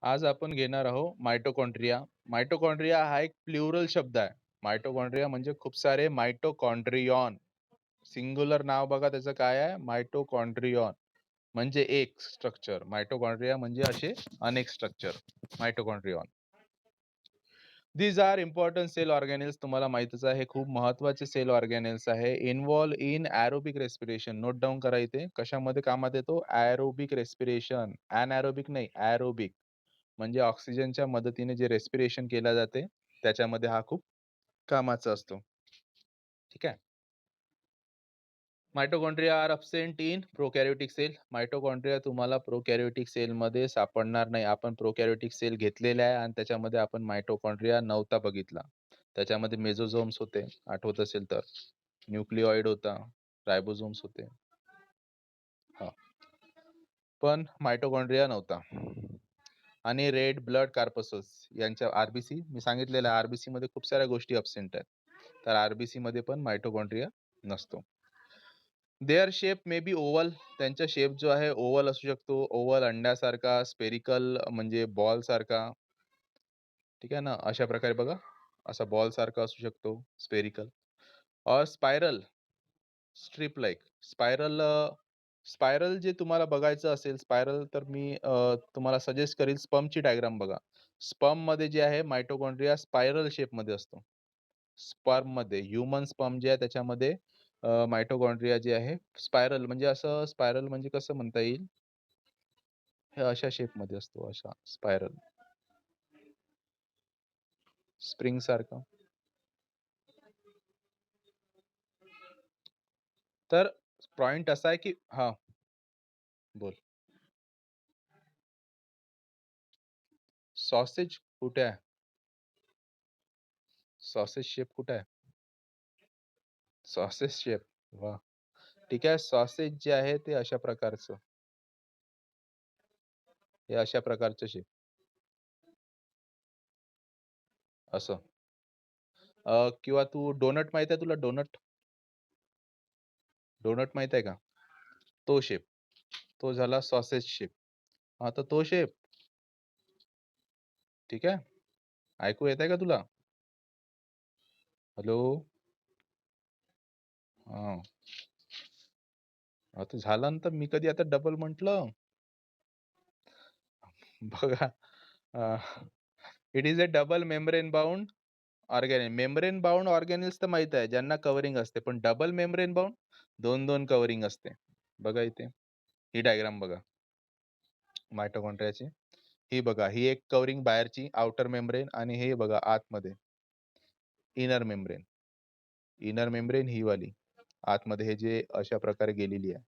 आज आपण घेणार आहोत मायटोकॉन्ड्रिया. मायटोकॉन्ड्रिया हा एक प्लुरल शब्द आहे. मायटोकॉन्ड्रिया म्हणजे खूप सारे मायटोकॉन्ड्रियॉन. सिंग्युलर नाव बघा त्याचं काय आहे? मायटोकॉन्ड्रियॉन म्हणजे एक स्ट्रक्चर. मायटोकॉन्ड्रिया म्हणजे असे अनेक structure. Mitochondrion. These are important cell organelles. तुम्हाला माहितच आहे, हे खूप महत्वाचे सेल ऑर्गॅनेल्स आहे. Involve in aerobic respiration. Note down करा इथे. कशामध्ये कामात येतो? Aerobic respiration. अनएरोबिक नाही, एरोबिक. म्हणजे ऑक्सिजनच्या मदतीने जे रेस्पिरेशन केल्या जाते त्याच्यामध्ये हा खूप कामाचा असतो. ठीक आहे. Mitochondria are absent in prokaryotic cell. Mitochondria तुम्हाला प्रोकॅरियोटिक सेल मध्ये सापडणार नाही. आपण प्रोकॅरियोटिक सेल घेतलेले आहे आणि त्याच्यामध्ये आपण मायटोकॉन्ड्रिया नव्हता बघितला. त्याच्यामध्ये मेसोझोम्स होते, आठवत असेल तर. न्यूक्लिओइड होता, रायबोझोम्स होते. हा, पण मायटोकॉन्ड्रिया नव्हता. आणि रेड ब्लड कार्पसस यांच्या आरबीसी मी सांगितलेलं आहे, आरबीसी मध्ये खूप साऱ्या गोष्टी अब्सेंट आहेत. तर आरबीसी मध्ये पण मायटोकॉन्ड्रिया नसतो. Their shape may be oval. त्यांचा शेप जो आहे ओव्हल असू शकतो. ओव्हल अंड्यासारखा, स्पेरिकल म्हणजे बॉल सारखा. ठीक आहे ना, अशा प्रकारे बघा, असा बॉल सारखा असू शकतो, स्पेरिकल. और spiral, strip like. Spiral spiral जे तुम्हाला बघायचं असेल स्पायरल, तर मी तुम्हाला सजेस्ट करेल स्पमची डायग्राम बघा. स्पर्म मध्ये जे आहे मायटोकॉन्ड्रिया स्पायरल शेप मध्ये असतो. स्पर्म मध्ये ह्युमन स्पर्म जे आहे त्याच्यामध्ये मायटोकॉन्ड्रिया जे आहे स्पायरल म्हणजे असं, स्पायरल म्हणजे कसं म्हणता येईल, हे अशा शेप मध्ये असतो, अशा स्पायरल, स्प्रिंग सारखं. तर पॉइंट असा आहे की हा, बोल. सॉसेज कुठे आहे? सॉसेज शेप कुठे आहे? सॉसेज शेप, वा. ठीक आहे. सॉसेज जे आहे ते अशा प्रकारचं, हे अशा प्रकारचं शेप असं. किंवा तू डोनट माहित आहे तुला? डोनट, डोनट माहित आहे का? तो शेप, तो झाला सॉसेज शेप. हा, तर तो शेप. ठीक आहे. ऐकू येत आहे का तुला? हॅलो. हा, आता झालं ना, तर मी कधी आता डबल म्हंटल. बघा, it is a double membrane bound organelle. Membrane bound organelles तर माहित आहे, ज्यांना कव्हरिंग असते, पण डबल मेम्ब्रेन बाउंड दोन दोन कव्हरिंग असते. बघा इथे ही डायग्राम बघा मायटोकॉन्ड्रियाची. ही बघा, ही एक कव्हरिंग बाहेरची आउटर मेम्ब्रेन, आणि हे बघा आतमध्ये इनर मेम्ब्रेन. इनर मेम्ब्रेन ही वाली आतमध्ये, हे जे अशा प्रकारे गेलेली आहे,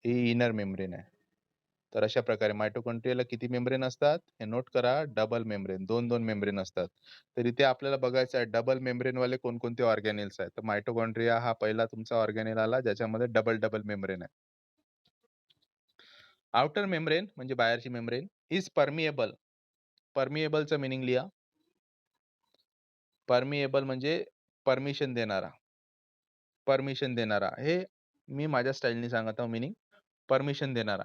ही इनर मेम्ब्रेन आहे. तर अशा प्रकारे मायटोकॉन्ड्रियाला किती मेम्ब्रेन असतात हे नोट करा. डबल मेम्ब्रेन, दोन दोन मेम्ब्रेन असतात. तर इथे आपल्याला बघायचं आहे डबल मेम्ब्रेन वाले कोणकोणते ऑर्गॅनिल्स आहेत. तर मायटोकॉन्ड्रिया हा पहिला तुमचा ऑर्गॅनिल आला ज्याच्यामध्ये डबल डबल मेम्ब्रेन आहे. आउटर मेम्ब्रेन म्हणजे बाहेरची मेम्ब्रेन इज परमिएबल. परमिएबलचं मिनिंग लिहा. परमिएबल म्हणजे परमिशन देणारा. परमिशन देणारा, हे मी माझ्या स्टाईलने सांगत आहो मिनिंग. परमिशन देणारा.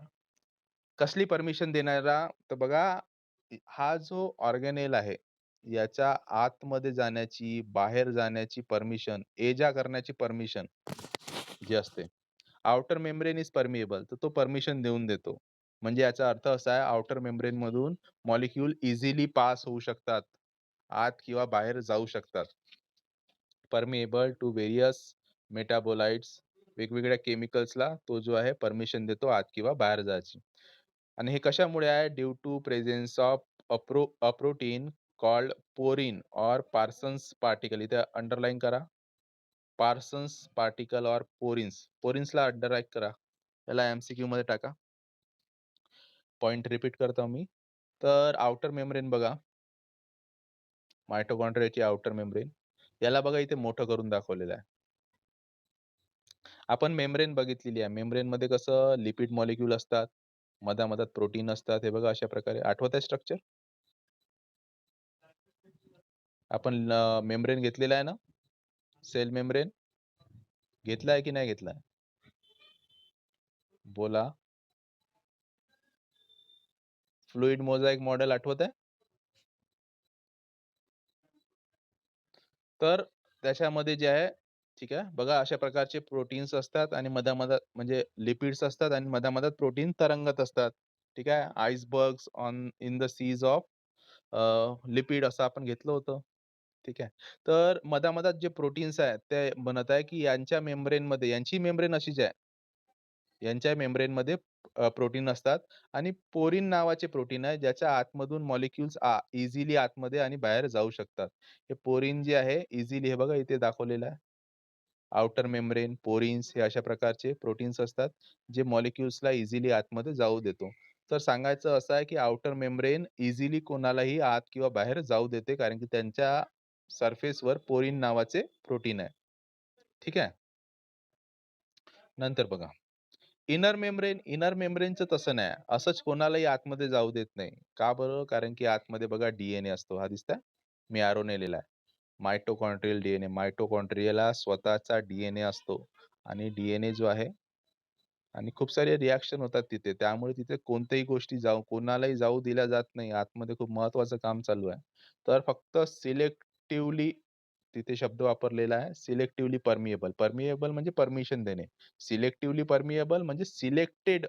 कसली परमिशन देणारा? तर बघा, हा जो ऑर्गेनेल आहे याच्या आतमध्ये जाण्याची, बाहेर जाण्याची परमिशन, एजा करण्याची परमिशन जी असते, आउटर मेम्ब्रेन इज परमिएबल, तर तो परमिशन देऊन देतो. म्हणजे याचा अर्थ असा आहे, आउटर मेम्ब्रेन मधून मॉलिक्यूल इझिली पास होऊ शकतात, आत किंवा बाहेर जाऊ शकतात. परमिएबल टू व्हेरियस मेटाबोलाइट्स, वेगवेगळ्या केमिकल्सला तो जो आहे परमिशन देतो आत किंवा बाहेर जायची. आणि हे कशामुळे आहे? Due to presence of protein called porin और पार्सन्स पार्टिकल. इथे अंडरलाईन करा, पार्सन्स पार्टिकल और पोरिन्स. पोरिन्सला अंडरलाईन करा, याला एमसीक्यू मध्ये टाका. पॉइंट रिपीट करतो मी. तर आउटर मेम्ब्रेन बघा, मायटोकॉन्ड्रियाची आउटर मेम्ब्रेन, याला बघा इथे मोठं करून दाखवलेलं आहे. आपण मेम्ब्रेन बघितलेली आहे. मेम्ब्रेन मध्ये कसं लिपिड मॉलिक्यूल असतात, मधामधात प्रोटीन असतात. हे बघा अशा प्रकारे, आठवत आहे स्ट्रक्चर? आपण मेम्ब्रेन घेतलेला आहे ना, सेल मेम्ब्रेन घेतला आहे की नाही घेतलाय? बोला. फ्लुइड मोझॅइक मॉडेल आठवत आहे? तर त्याच्यामध्ये जे आहे, ठीक आहे. बघा अशा प्रकारचे प्रोटीन्स असतात आणि मधामधात म्हणजे लिपिड्स असतात आणि मधामधात प्रोटीन तरंगत असतात. ठीक आहे. Icebergs on in the seas of lipid असं आपण घेतलं होतं. ठीक आहे. तर मधामधात जे प्रोटीन्स आहेत ते बनत आहे, की यांच्या मेम्ब्रेनमध्ये यांची मेम्ब्रेन अशीच आहे. यांच्या मेम्ब्रेनमध्ये प्रोटीन असतात आणि पोरिन नावाचे प्रोटीन आहे, ज्याच्या आतमधून मॉलिक्युल्स इझिली आतमध्ये आणि बाहेर जाऊ शकतात. हे पोरिन जे आहे इझिली हे बघा इथे दाखवलेलं आहे. आउटर मेम्ब्रेन, पोरिन्स हे अशा प्रकारचे प्रोटीन्स असतात, जे मॉलिक्युल्सला इझिली आतमध्ये जाऊ देतो. तर सांगायचं असं आहे, की आउटर मेम्ब्रेन इझिली कोणालाही आत किंवा बाहेर जाऊ देते, कारण की त्यांच्या सरफेसवर पोरिन नावाचे प्रोटीन आहे. ठीक आहे. नंतर बघा इनर मेम्ब्रेनचं तसं नाही. असंच कोणालाही आतमध्ये जाऊ देत नाही. का बरं? कारण की आतमध्ये बघा डी असतो. हा दिसतंय? मी एरो नेलेला आहे. मायटोकॉन्ड्रियल डी मायटोकॉन्ड्रियाला स्वतःचा डी असतो आणि डी जो आहे आणि खूप सारे रिएक्शन होतात तिथे. त्यामुळे तिथे कोणत्याही गोष्टी कोणालाही जाऊ दिल्या जात नाही. आतमध्ये खूप महत्त्वाचं काम चालू आहे. तर फक्त सिलेक्टिव्हली तिथे शब्द वापरलेला आहे. Selectively permeable. परमिएबल म्हणजे परमिशन देणे. सिलेक्टिव्हली परमिएबल म्हणजे सिलेक्टेड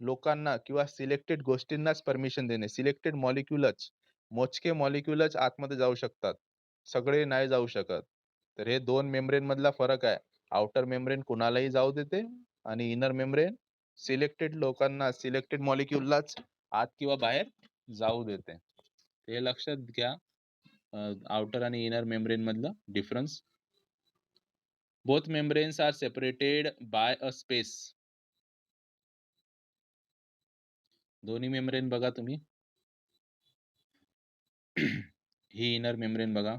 लोकांना किंवा सिलेक्टेड गोष्टींनाच परमिशन देणे. सिलेक्टेड मॉलिक्युलच, मोजके मॉलिक्युलच आतमध्ये जाऊ शकतात. सगळे नाही जाऊ शकत. तर हे 2 मेम्ब्रेन मधला फरक आहे. आउटर मेम्ब्रेन कुणालाही जाऊ देते आणि इनर मेम्ब्रेन सिलेक्टेड लोकांना, सिलेक्टेड मॉलिक्युललाच आत किंवा बाहेर जाऊ देते. हे लक्षात घ्या. आउटर आणि इनर मेम्ब्रेन मधलं difference. Both membranes are separated by a space. दोन्ही मेम्ब्रेन बघा तुम्ही. ही इनर मेम्ब्रेन बघा.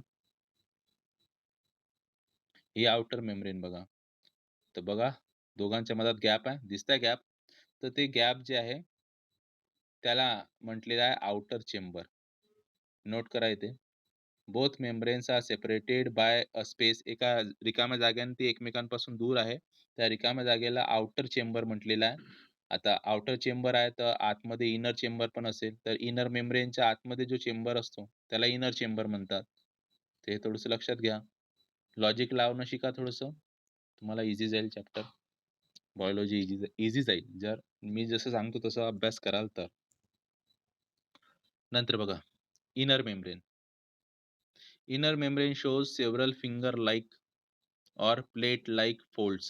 ही आउटर मेम्ब्रेन बघा. तर बघा दोघांच्या मधात गॅप आहे. दिसतंय गॅप? तर ते गॅप जे आहे त्याला म्हटलेलं आहे आउटर चेंबर. नोट करा इथे. Both membranes are separated by a space. एका रिकाम्या जागेने ते एकमेकांपासून दूर आहे. त्या रिकाम्या जागेला आउटर चेंबर म्हटलेलं आहे. आता आउटर चेंबर आहे तर आतमध्ये इनर चेंबर पण असेल. तर इनर मेम्ब्रेनच्या आतमध्ये जो चेंबर असतो त्याला इनर चेंबर म्हणतात. ते थोडंसं लक्षात घ्या. लॉजिक लावणं शिका थोडंसं. तुम्हाला ईझी जाईल चॅप्टर. बायोलॉजी ईझी जाईल. जर मी जसं सांगतो तसं अभ्यास कराल तर. नंतर बघा inner membrane. Inner membrane shows several finger-like or plate-like folds.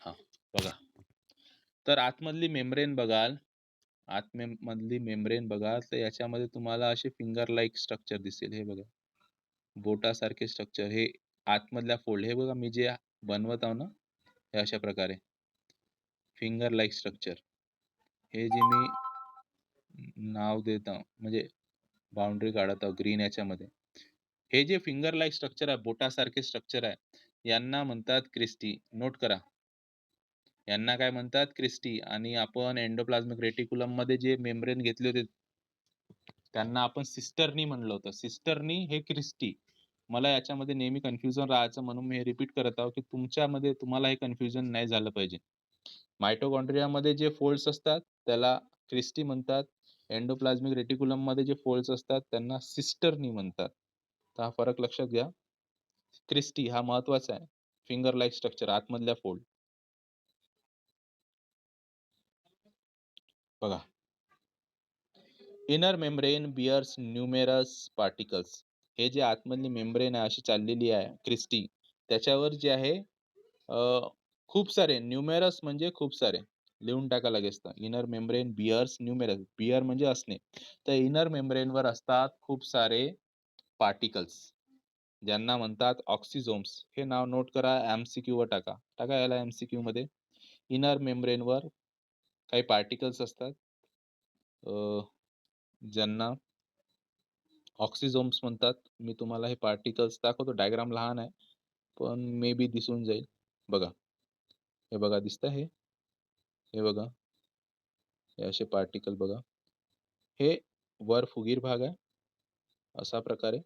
हा बघा. तर आतमधली मेम्ब्रेन बघाल, मधली मेम्ब्रेन बघाल तर याच्यामध्ये तुम्हाला असे फिंगर लाईक स्ट्रक्चर दिसेल. हे बघा. बोटासारखे स्ट्रक्चर हे आतमधल्या फोल्ड. हे बघा मी जे बनवत आहो ना, हे अशा प्रकारे फिंगर लाईक स्ट्रक्चर. हे जे मी नाव देत आहो म्हणजे बाउंड्री काढत आहो ग्रीन याच्यामध्ये. हे जे फिंगर लाईक स्ट्रक्चर आहे, बोटासारखे स्ट्रक्चर आहे, यांना म्हणतात क्रिस्टी. नोट करा. यांना काय म्हणतात? क्रिस्टी. आणि आपण एंडोप्लाझ्मिक रेटिक्युलममध्ये जे मेम्ब्रेन घेतले होते, त्यांना आपण सिस्टर्नी म्हणलं होतं. सिस्टर्नी हे क्रिस्टी. मला याच्यामध्ये नेहमी कन्फ्युजन राहायचं म्हणून मी हे रिपीट करत आहो, की तुमच्यामध्ये तुम्हाला हे कन्फ्युजन नाही झालं पाहिजे. मायटोकॉन्ड्रियामध्ये जे फोल्ड्स असतात त्याला क्रिस्टी म्हणतात. एंडोप्लाझ्मिक रेटिक्युलममध्ये जे फोल्ड्स असतात त्यांना सिस्टर्नी म्हणतात. तर हा फरक लक्षात घ्या. क्रिस्टी हा महत्वाचा आहे. फिंगर लाईक स्ट्रक्चर आतमधल्या फोल्ड. बघा. Inner membrane bears numerous particles. हे जे आतमधली मेम्ब्रेन आहे अशी चाललेली आहे क्रिस्टी, त्याच्यावर जे आहे खूप सारे न्यूमेरस म्हणजे खूप सारे लिहून टाका लगेच. तर inner membrane bears numerous. Bear म्हणजे असणे. तर इनर मेम्ब्रेनवर असतात खूप सारे पार्टिकल्स, ज्यांना म्हणतात ऑक्सिझोम्स. हे नाव नोट करा. एमसीक्यू वर टाका. टाका याला एमसीक्यू मध्ये. इनर मेम्ब्रेनवर काही पार्टिकल्स असतात, ज्यांना ऑक्सिझोम्स म्हणतात. मी तुम्हाला हे पार्टिकल्स दाखवतो. डायग्राम लहान आहे पण मे बी दिसून जाईल. बघा. हे बघा दिसतं हे. हे बघा. हे असे पार्टिकल बघा. हे वर फुगीर भाग आहे. अशा प्रकारे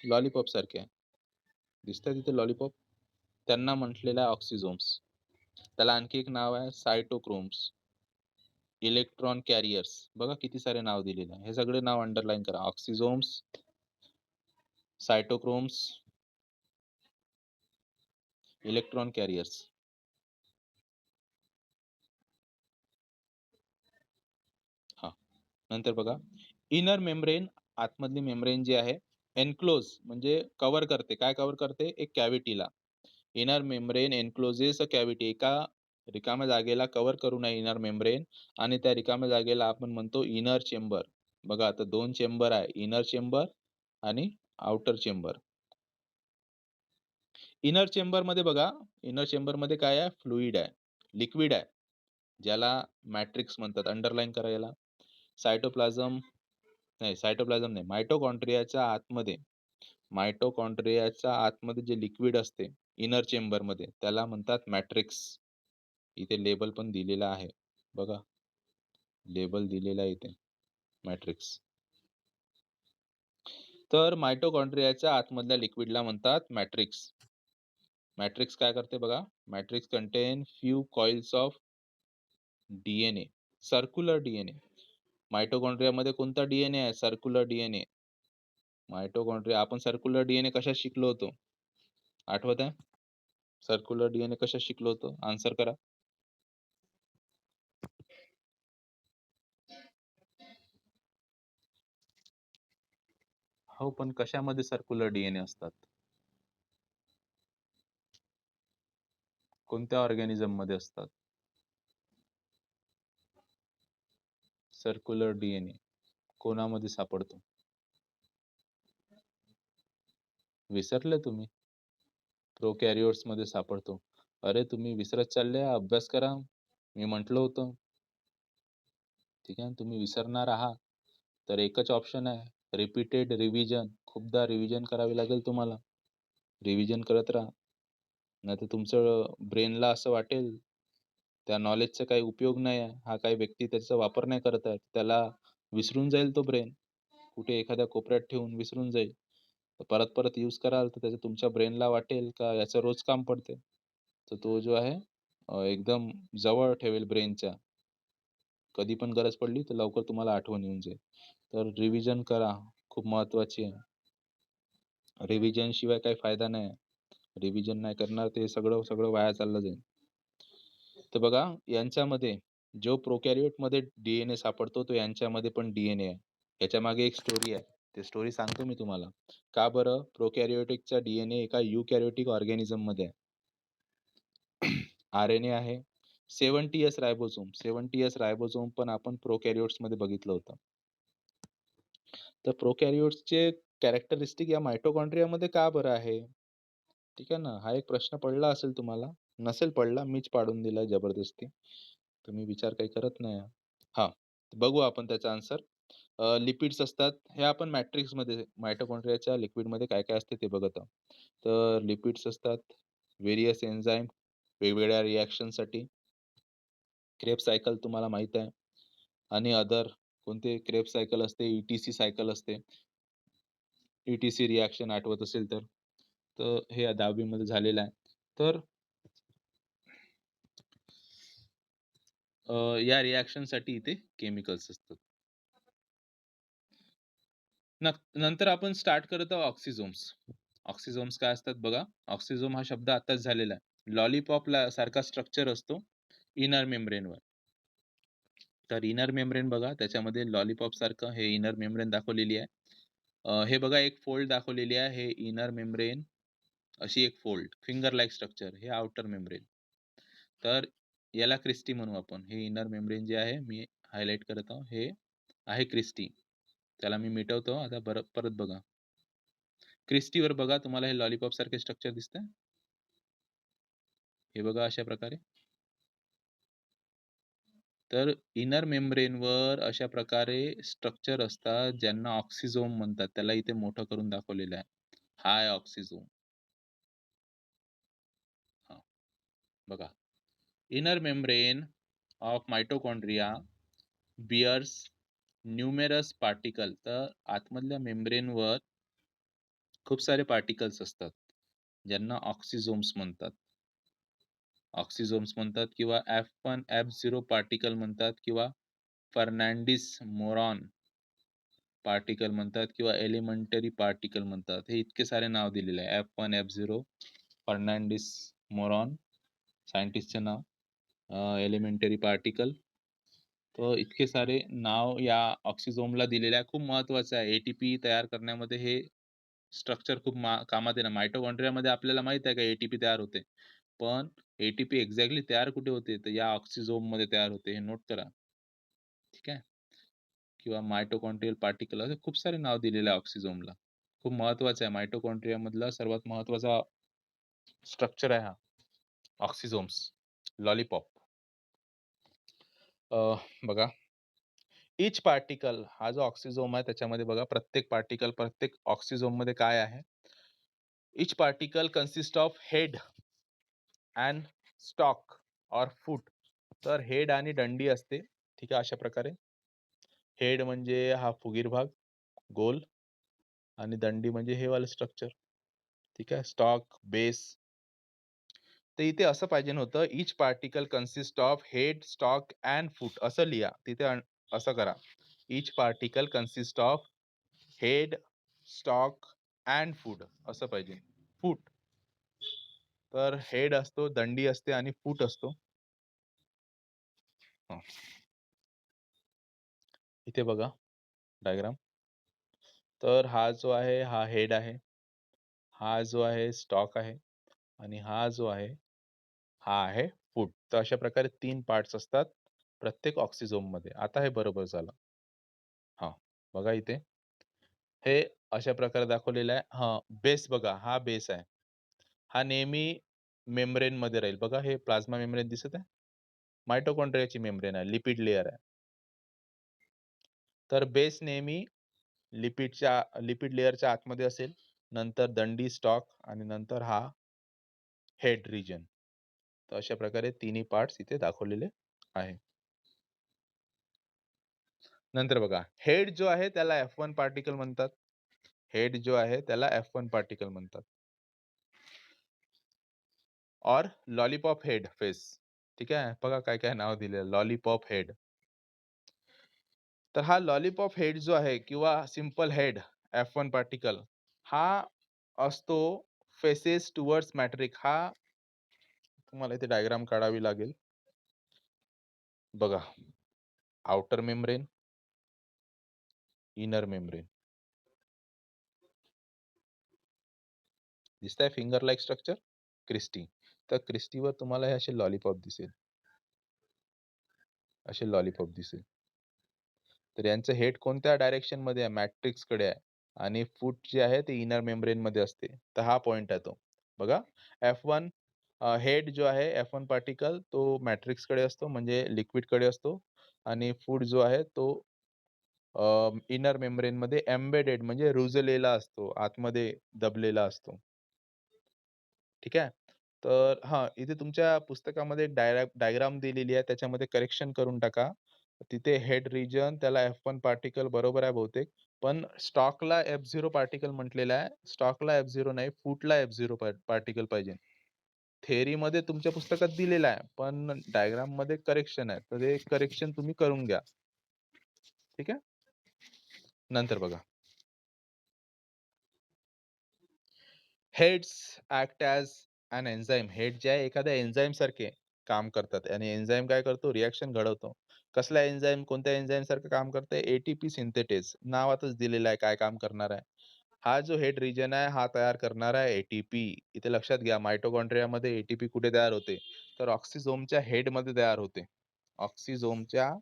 लॉलीपॉप सारखे आहे. दिसतंय तिथे लॉलीपॉप. त्यांना म्हटलेलं आहे ऑक्सिझोम्स. त्याला आणखी एक नाव आहे सायटोक्रोम्स. इलेक्ट्रॉन कॅरियर्स बघा किती सारे नाव दिलेले आहे. हे सगळे नाव अंडरलाईन करा. ऑक्सिझोम्स, सायटोक्रोम्स, इलेक्ट्रॉन कॅरियर्स. हा, नंतर बघा इनर मेम्ब्रेन, आतमधली मेम्ब्रेन जी आहे एनक्लोज म्हणजे कव्हर करते. काय कव्हर करते? एक कॅव्हिटीला. इनर मेम्ब्रेन एन्क्लोजेस अ कॅव्हिटी. एका रिकाम्या जागेला कव्हर करू नये इनर मेम्ब्रेन, आणि त्या रिकाम्या जागेला आपण म्हणतो इनर चेंबर. बघा आता 2 चेंबर आहे, इनर चेंबर आणि आउटर चेंबर. इनर चेंबर मध्ये बघा, इनर चेंबर मध्ये काय आहे? फ्लुइड आहे, लिक्विड आहे, ज्याला मॅट्रिक्स म्हणतात. अंडरलाईन करा याला. सायटोप्लाझम सायटोप्लाझम नाही, मायटोकॉन्ड्रियाच्या आतमध्ये, मायटोकॉन्ड्रियाच्या आतमध्ये जे लिक्विड असते इनर चेंबर मध्ये, त्याला म्हणतात मॅट्रिक्स. इथे लेबल पण दिलेला आहे बघा, लेबल दिलेला आहे इथे मॅट्रिक्स. तर मायटोकॉन्ड्रियाच्या आतमधल्या लिक्विडला म्हणतात मॅट्रिक्स. मॅट्रिक्स काय करते बघा? Matrix contain few coils of DNA, circular DNA. मायटोकॉन्ड्रियामध्ये कोणता डीएनए आहे? Circular DNA. मायटोकॉन्ड्रिया, आपण सर्क्युलर डीएनए कशात शिकलो होतो? आठवत आहे? सर्क्युलर डीएनए कशात शिकलो होतो? आन्सर करा. हो, पण कशामध्ये सर्क्युलर डीएनए असतात? कोणत्या ऑर्गॅनिझम मध्ये असतात सर्क्युलर डीएनए? कोणामध्ये सापडतो? विसरले तुम्ही? प्रोकॅरियोट्स मध्ये सापडतो. अरे तुम्ही विसरत चालले, अभ्यास करा. मी म्हटलं होतं. ठीक आहे, तुम्ही विसरणार आहात. तर एकच ऑप्शन आहे, रिपीटेड रिव्हिजन. खूपदा रिव्हिजन करावी लागेल तुम्हाला. रिव्हिजन करत राहा, नाहीतर तुमचं ब्रेनला असं वाटेल त्या नॉलेजचा काही उपयोग नाही आहे. हा काही व्यक्ती त्याचा वापर नाही करत आहे. त्याला विसरून जाईल तो ब्रेन. कुठे एखाद्या कोपऱ्यात ठेवून विसरून जाईल. तर परत-परत यूज कराल तर त्याचं तुमच्या ब्रेनला वाटेल का याचं रोज काम पडते. तर तो जो आहे एकदम जवळ ठेवेल ब्रेनच्या. कधी पण गरज पडली तर लवकर तुम्हाला आठवण येऊन जाईल. तर रिव्हिजन करा, खूप महत्त्वाची आहे. रिव्हिजन शिवाय काही फायदा नाही. रिव्हिजन नाही करणार ते सगळं वाया चाललं जाईल. तर बघा यांच्यामध्ये जो प्रोकॅरियोट मध्ये डीएनए सापडतो तो यांच्यामध्ये पण डीएनए आहे. याच्या मागे एक स्टोरी आहे. ते स्टोरी सांगतो मी तुम्हाला. का बरं प्रोकॅरियोटिकचा डीएनए एका युकॅरियोटिक ऑर्गॅनिझम मध्ये आहे. आरएनए आहे. 70s रायबोसोम. 70s रायबोसोम पण आपण प्रोकॅरियोट्स मध्ये बघितलं होतं. तर प्रोकॅरियोट्सचे कॅरेक्टरिस्टिक या मायटोकॉन्ड्रियामध्ये का बरं आहे? ठीक आहे ना, हा एक प्रश्न पडला असेल तुम्हाला. नसेल पडला, मीच पाडून दिला जबरदस्ती. तुम्ही विचार काही करत नाही. हां, बघू आपण त्याचा आन्सर. लिपिड्स असतात. हे आपण मॅट्रिक्समध्ये मायटोकॉन्ड्रियाच्या लिक्विडमध्ये काय-काय असते ते बघत आहोत. तर लिपिड्स असतात, व्हेरियस एन्झाईम वेगवेगळ्या रिएक्शनसाठी. क्रेब सायकल तुम्हाला माहीत आहे. आणि अदर कोणते क्रेब सायकल असते, ईटीसी सायकल असते. ईटीसी रिएक्शन आठवत असेल तर. तर हे 10वी मध्ये झालेलं आहे. तर या रिएक्शनसाठी इथे केमिकल्स असतात. नंतर आपण स्टार्ट करत आहोत ऑक्सिझोम्स. ऑक्सिझोम्स काय असतात बघा. ऑक्सिझोम हा शब्द आताच झालेला आहे. लॉलीपॉपला सारखा स्ट्रक्चर असतो इनर मेम्ब्रेनवर. तर इनर मेम्ब्रेन बघा, त्याच्यामध्ये लॉलीपॉप सारखं हे इनर मेम्ब्रेन दाखवलेली आहे. हे बघा एक फोल्ड दाखवलेली आहे. हे इनर मेम्ब्रेन, अशी एक फोल्ड, फिंगर लाइक स्ट्रक्चर, हे आउटर मेम्ब्रेन. तर याला क्रिस्टी म्हणू आपण. हे इनर मेम्ब्रेन जे आहे मी हायलाइट करत आहो, हे आहे क्रिस्टी. त्याला मी मिटवतो. आता परत बघा. क्रिस्टीवर बघा तुम्हाला हे लॉलीपॉप सारखे स्ट्रक्चर दिसतंय? हे बघा अशा प्रकारे. तर इनर मेम्ब्रेनवर अशा प्रकारे स्ट्रक्चर असतात ज्यांना ऑक्सिझोम म्हणतात. त्याला इथे मोठं करून दाखवलेलं आहे. हाय ऑक्सिझोम. हां, बघा. Inner membrane of mitochondria bears numerous particle. तर आतमधल्या मेम्ब्रेनवर खूप सारे पार्टिकल्स असतात, ज्यांना ऑक्सिझोम्स म्हणतात. ऑक्सिझोम्स म्हणतात किंवा F1, F0 पार्टिकल म्हणतात किंवा फर्नांडिस-मोरॉन पार्टिकल म्हणतात किंवा एलिमेंटरी पार्टिकल म्हणतात. हे इतके सारे नाव दिलेले आहे. F1, F0, फर्नांडिस-मोरॉन सायंटिस्टचं नाव, एलिमेंटरी पार्टिकल. तर इतके सारे नाव या ऑक्सिझोमला दिलेले आहे. खूप महत्त्वाचं आहे. एटीपी तयार करण्यामध्ये हे स्ट्रक्चर खूप कामात येणार. मायटोकॉन्ड्रियामध्ये आपल्याला माहीत आहे का एटीपी तयार होते. पण एटीपी एक्झॅक्टली तयार कुठे होते? तर या ऑक्सिझोममध्ये तयार होते. हे नोट करा. ठीक आहे. किंवा मायटोकॉन्ड्रियल पार्टिकल असे खूप सारे नाव दिलेले आहे ऑक्सिझोमला. खूप महत्त्वाचं आहे. मायटोकॉन्ड्रियामधला सर्वात महत्त्वाचा स्ट्रक्चर आहे हा ऑक्सिझोम्स. लॉलीपॉप. बघा ईच पार्टिकल हा जो ऑक्सिझोम आहे त्याच्यामध्ये बघा प्रत्येक पार्टिकल प्रत्येक ऑक्सिझोममध्ये काय आहे? Each particle consist of head and stalk or foot. तर हेड आणि दंडी असते. ठीक आहे, अशा प्रकारे. हेड म्हणजे हा फुगीर भाग, गोल, आणि दंडी म्हणजे हे वालं स्ट्रक्चर. ठीक आहे, स्टॉक, बेस. तर इथे असं पाहिजे होतं, each particle consist of head, stalk and foot असं लिहा. तिथे असं करा. Each particle consist of head, stalk and foot असं पाहिजे. फूट. तर हेड असतो, दंडी असते आणि फूट असतो. हं. इथे बघा डायग्राम. तर हा जो आहे हा हेड आहे. हा जो आहे स्टॉक आहे आणि हा जो आहे हा आहे फूट. तर अशा प्रकारे 3 पार्ट्स असतात प्रत्येक ऑक्सिझोममध्ये. आता हे बरोबर झालं. हां, बघा इथे. हे अशा प्रकारे दाखवलेलं आहे. बेस बघा, हा बेस आहे. हा नेहमी मेम्ब्रेनमध्ये राहील. बघा हे प्लाझ्मा मेम्ब्रेन दिसत आहे? मायटोकॉन्ड्रियाची मेम्ब्रेन आहे, लिपिड लेयर आहे. तर बेस नेहमी लिपिड लेयरच्या आतमध्ये असेल. नंतर दंडी, स्टॉक आणि नंतर हा हेड रिजन. तर अशा प्रकारे तिन्ही पार्ट्स इथे दाखवलेले आहे. नंतर बघा हेड जो आहे त्याला F1 पार्टिकल म्हणतात. हेड जो आहे त्याला F1 पार्टिकल म्हणतात. और लॉलीपॉप हेड फेस. ठीक आहे. बघा काय-काय नाव दिलेलं लॉलीपॉप हेड. तर हा लॉलीपॉप हेड जो आहे किंवा सिंपल हेड F1 पार्टिकल हा असतो फेसेस टुवर्ड्स मॅट्रिक. हा तुम्हाला इथे डायग्राम काढावी लागेल. बघा आउटर मेम्ब्रेन, इनर मेम्ब्रेन. दिसतंय फिंगर लाइक स्ट्रक्चर? क्रिस्टी. तर क्रिस्टीवर तुम्हाला हे असे लॉलीपॉप दिसेल. असे लॉलीपॉप दिसेल. तर यांचं हेड कोणत्या डायरेक्शनमध्ये आहे? मॅट्रिक्सकडे आहे आणि फूट जे आहे ते इनर मेम्ब्रेनमध्ये असते. तर हा पॉइंट आहे तो. बघा F1 हेड जो आहे F1 पार्टिकल तो मॅट्रिक्सकडे असतो म्हणजे लिक्विडकडे असतो आणि फूट जो आहे तो इनर मेम्ब्रेनमध्ये एम्बेडेड म्हणजे रुजलेला असतो, आतमध्ये दबलेला असतो. ठीक आहे. तर इथे तुमच्या पुस्तकामध्ये एक डायग्राम दिलेली आहे. त्याच्यामध्ये करेक्शन करून टाका. तिथे हेड रिजन त्याला F1 पार्टिकल बरोबर आहे बहुतेक. पण स्टॉकला F0 पार्टिकल म्हटलेलं आहे. स्टॉकला F0 नाही, फूटला F0 पार्टिकल पाहिजे. थिअरीमध्ये तुमच्या पुस्तकात दिलेलं आहे, पण डायग्राममध्ये करेक्शन आहे. तर ते करेक्शन तुम्ही करून घ्या. ठीक आहे. नंतर बघा. Heads act as an enzyme. Head जे आहे एखाद्या एन्झाइम सारखे काम करतात आणि एन्झाइम काय करतो? रिएक्शन घडवतो. कसला एन्झाइम कोणत्या एन्झाइम सारखं काम करतंय? ATP synthetase. नावातच दिलेलं आहे काय काम करणार आहे. हा जो हेड रिजन आहे हा तयार करणार आहे एटीपी. इथे लक्षात घ्या मायटोकॉन्ड्रियामध्ये एटीपी कुठे तयार होते? तर ऑक्सिझोमच्या हेडमध्ये तयार होते. ऑक्सिझोमच्या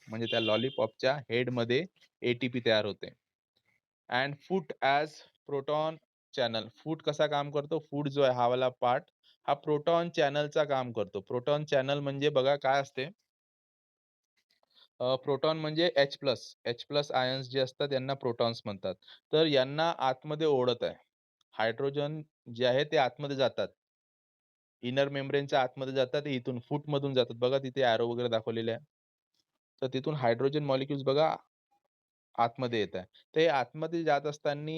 म्हणजे त्या लॉलीपॉपच्या हेडमध्ये एटीपी तयार होते. And foot as proton channel. Foot कसा काम करतो? फूट जो आहे हा वाला पार्ट हा प्रोटॉन चॅनलचा काम करतो. प्रोटॉन चॅनल म्हणजे बघा काय असते? प्रोटॉन म्हणजे H+ आयन्स जे असतात यांना प्रोटॉन्स म्हणतात. तर यांना आतमध्ये ओढत आहे. हायड्रोजन जे आहे ते आतमध्ये जातात. इनर मेम्ब्रेनच्या आतमध्ये जातात. इथून फूटमधून जातात. बघा तिथे एरो वगैरे दाखवलेले आहे. तर तिथून हायड्रोजन मॉलिक्युल्स बघा आतमध्ये येत आहे. ते आतमध्ये जात असताना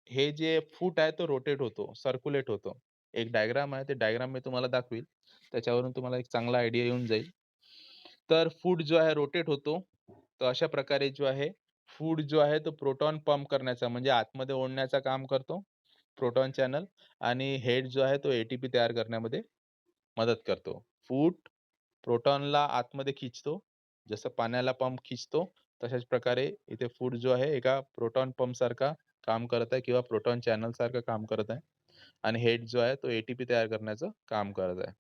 हे जे फूट आहे तो रोटेट होतो, सर्क्युलेट होतो. एक डायग्राम आहे, ते डायग्राम मी तुम्हाला दाखवील. त्याच्यावरून तुम्हाला एक चांगला आयडिया येऊन जाईल. तर फूट जो आहे रोटेट होतो तर अशा प्रकारे जो आहे, फूड जो आहे तो प्रोटॉन पंप करण्याचा म्हणजे आतमध्ये ओढण्याचं काम करतो, प्रोटॉन चॅनल आणि हेड जो आहे तो एटीपी तयार करण्यामध्ये मदत करतो. फूड प्रोटॉनला आतमध्ये खिचतो. जसं पाण्याला पंप खिचतो, तशाच प्रकारे इथे फूड जो आहे एका प्रोटॉन पंपसारखा काम करत आहे किंवा प्रोटॉन चॅनलसारखं काम करत आहे आणि हेड जो आहे तो एटीपी तयार करण्याचं काम करत आहे.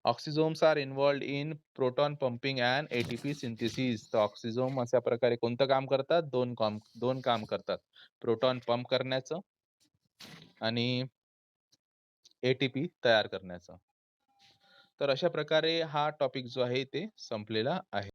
Oxysomes are involved in proton pumping and ATP synthesis. तर ऑक्सिझोम अशा प्रकारे कोणतं काम करतात? दोन काम करतात. प्रोटॉन पंप करण्याचं आणि एटीपी तयार करण्याचं. तर अशा प्रकारे हा टॉपिक जो आहे ते संपलेला आहे.